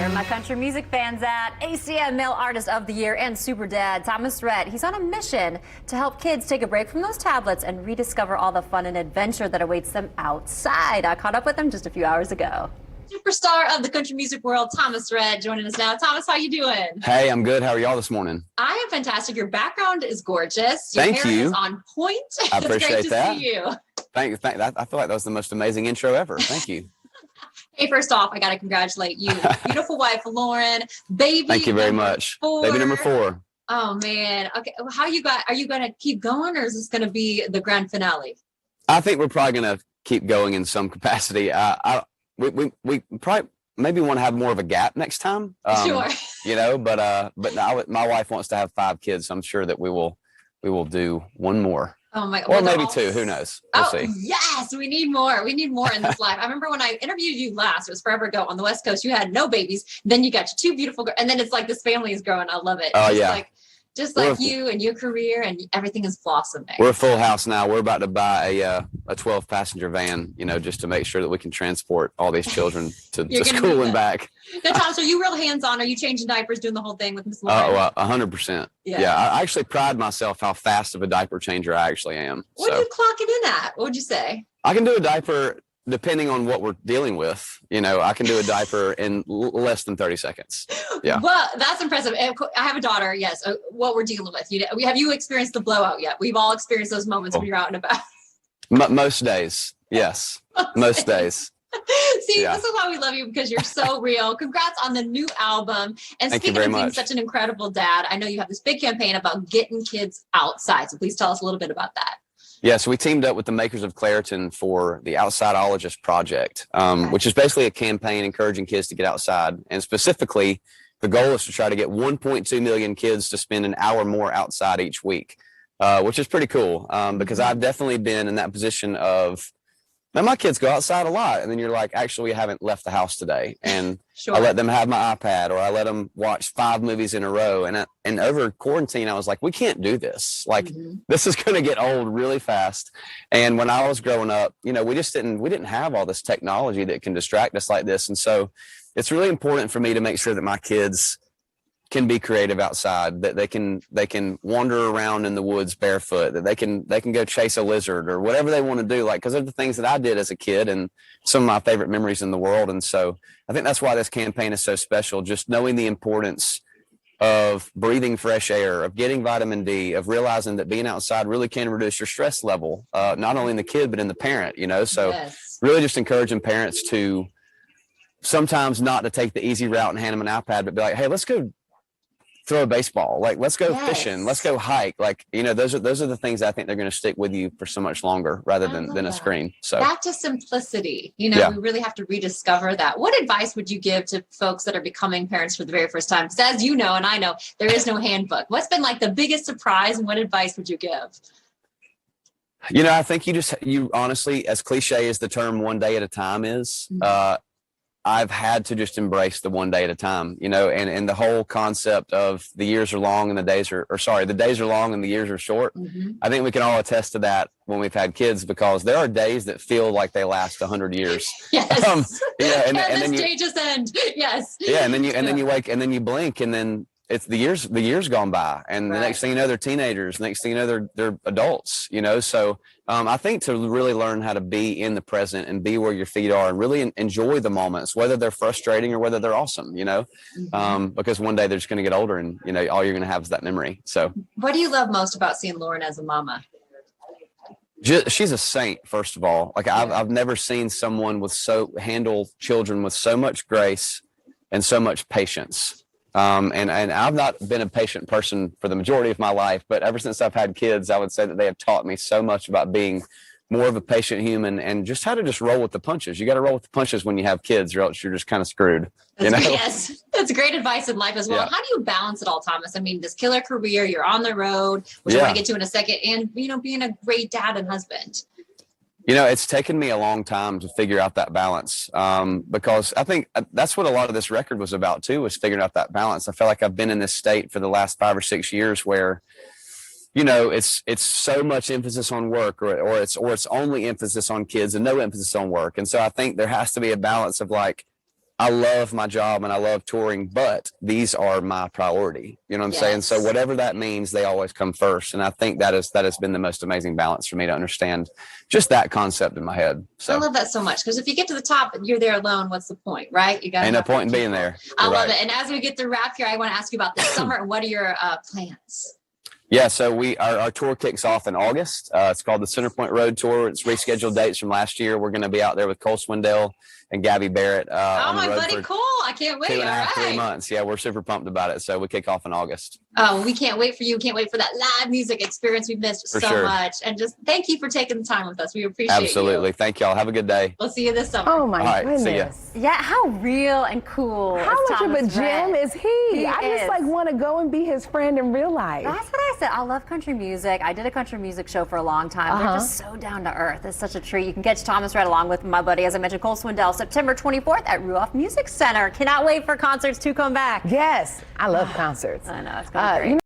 Where my country music fans at? ACM Male Artist of the Year and Super Dad Thomas Rhett. He's on a mission to help kids take a break from those tablets and rediscover all the fun and adventure that awaits them outside. I caught up with him just a few hours ago. Superstar of the country music world, Thomas Rhett, joining us now. Thomas, how you doing? Hey, I'm good. How are y'all this morning? I am fantastic. Your background is gorgeous. Your Thank hair you. is on point. I appreciate it's great to see you. Thank you. I feel like that was the most amazing intro ever. Thank you. Hey, first off, I got to congratulate you. Beautiful wife, Lauren. Baby. Thank you very much. 4. Baby number 4. Oh, man. Okay. How are you going to keep going, or is this going to be the grand finale? I think we're probably going to keep going in some capacity. We probably maybe want to have more of a gap next time. Sure. You know, but now my wife wants to have 5 kids. So I'm sure that we will do one more. Oh my! Or maybe 2. Who knows? We'll see. Yes, we need more. We need more in this life. I remember when I interviewed you last. It was forever ago on the West Coast. You had no babies. Then you got your 2 beautiful girls, and then it's like this family is growing. I love it. Oh yeah. Just like you and your career, and everything is blossoming. We're a full house now. We're about to buy a 12-passenger van, you know, just to make sure that we can transport all these children to school and back. Now, Thomas, are you real hands-on? Are you changing diapers, doing the whole thing with Miss Lauren? Oh, 100%. Yeah, I actually pride myself how fast of a diaper changer I actually am. What are you clocking in at? What would you say? I can do a diaper depending on what we're dealing with. You know, I can do a diaper in less than 30 seconds. Yeah. Well, that's impressive. I have a daughter. Yes. What we're dealing with. Have you experienced the blowout yet? We've all experienced those moments when you're out and about. Most days. Yes. Most days. See, This is why we love you, because you're so real. Congrats on the new album. And Thank speaking of being such an incredible dad, I know you have this big campaign about getting kids outside. So please tell us a little bit about that. Yeah, so we teamed up with the makers of Claritin for the Outsideologist Project, which is basically a campaign encouraging kids to get outside. And specifically, the goal is to try to get 1.2 million kids to spend an hour more outside each week, which is pretty cool because I've definitely been in that position of, now my kids go outside a lot, and then you're like, actually, we haven't left the house today. And Sure. I let them have my iPad, or I let them watch 5 movies in a row. And over quarantine, I was like, we can't do this. Like, this is going to get old really fast. And when I was growing up, you know, we didn't have all this technology that can distract us like this. And so it's really important for me to make sure that my kids can be creative outside, that they can wander around in the woods barefoot, that they can go chase a lizard or whatever they want to do, like, because they're the things that I did as a kid and some of my favorite memories in the world. And so I think that's why this campaign is so special, just knowing the importance of breathing fresh air, of getting vitamin D, of realizing that being outside really can reduce your stress level, not only in the kid, but in the parent, you know. So really just encouraging parents to sometimes not to take the easy route and hand them an iPad, but be like, hey, let's go throw a baseball, like let's go fishing, let's go hike, like, you know, those are the things I think they're going to stick with you for so much longer rather than a screen. So back to simplicity, you know, we really have to rediscover that. What advice would you give to folks that are becoming parents for the very first time? Because as you know, and I know, there is no handbook. What's been like the biggest surprise, and what advice would you give? You know, I think you honestly, as cliche as the term one day at a time is, I've had to just embrace the one day at a time, you know, and the whole concept of the years are long and the days are long and the years are short. I think we can all attest to that when we've had kids, because there are days that feel like they last 100 years. Yes. And then day just end. Yes. Yeah. And then you wake and then you blink and then it's the years gone by, and the next thing you know, they're teenagers. Next thing you know, they're adults, you know? So I think to really learn how to be in the present and be where your feet are and really enjoy the moments, whether they're frustrating or whether they're awesome, you know, because one day they're just going to get older and, you know, all you're going to have is that memory. So what do you love most about seeing Lauren as a mama? She's a saint, first of all. Like I've never seen someone handle children with so much grace and so much patience. And I've not been a patient person for the majority of my life, but ever since I've had kids, I would say that they have taught me so much about being more of a patient human and just how to just roll with the punches. You got to roll with the punches when you have kids, or else you're just kind of screwed. Yes, that's great advice in life as well. Yeah. How do you balance it all, Thomas? I mean, this killer career, you're on the road, which I want to get to in a second, and, you know, being a great dad and husband. You know, it's taken me a long time to figure out that balance, because I think that's what a lot of this record was about too, was figuring out that balance. I feel like I've been in this state for the last 5 or 6 years where, you know, it's so much emphasis on work, or it's only emphasis on kids and no emphasis on work. And so I think there has to be a balance of like, I love my job and I love touring, but these are my priority. You know what I'm saying? So whatever that means, they always come first. And I think that has been the most amazing balance for me to understand just that concept in my head. So I love that so much, because if you get to the top and you're there alone, what's the point, right? You got ain't no point in being there. I love it. And as we get to wrap here, I want to ask you about this summer and what are your plans? Yeah, so our tour kicks off in August. It's called the Centerpoint Road Tour. It's rescheduled dates from last year. We're going to be out there with Cole Swindell and Gabby Barrett. Oh, my buddy, Cole. I can't wait. 2.5, 3 months. Yeah, we're super pumped about it. So we kick off in August. Oh, we can't wait for you. Can't wait for that live music experience we've missed so much. And just thank you for taking the time with us. We appreciate Absolutely. you. Thank y'all. Have a good day. We'll see you this summer. Oh, my goodness. See ya. Yeah, how real and cool. How is much of a Thomas gem Rhett? is he? I is. just like want to go and be his friend in real life. That's what I said. I love country music. I did a country music show for a long time. They're just so down to earth. It's such a treat. You can catch Thomas Rhett along with my buddy, as I mentioned, Cole Swindell, September 24th at Ruoff Music Center. Cannot wait for concerts to come back. Yes, I love concerts. I know, it's going to be great.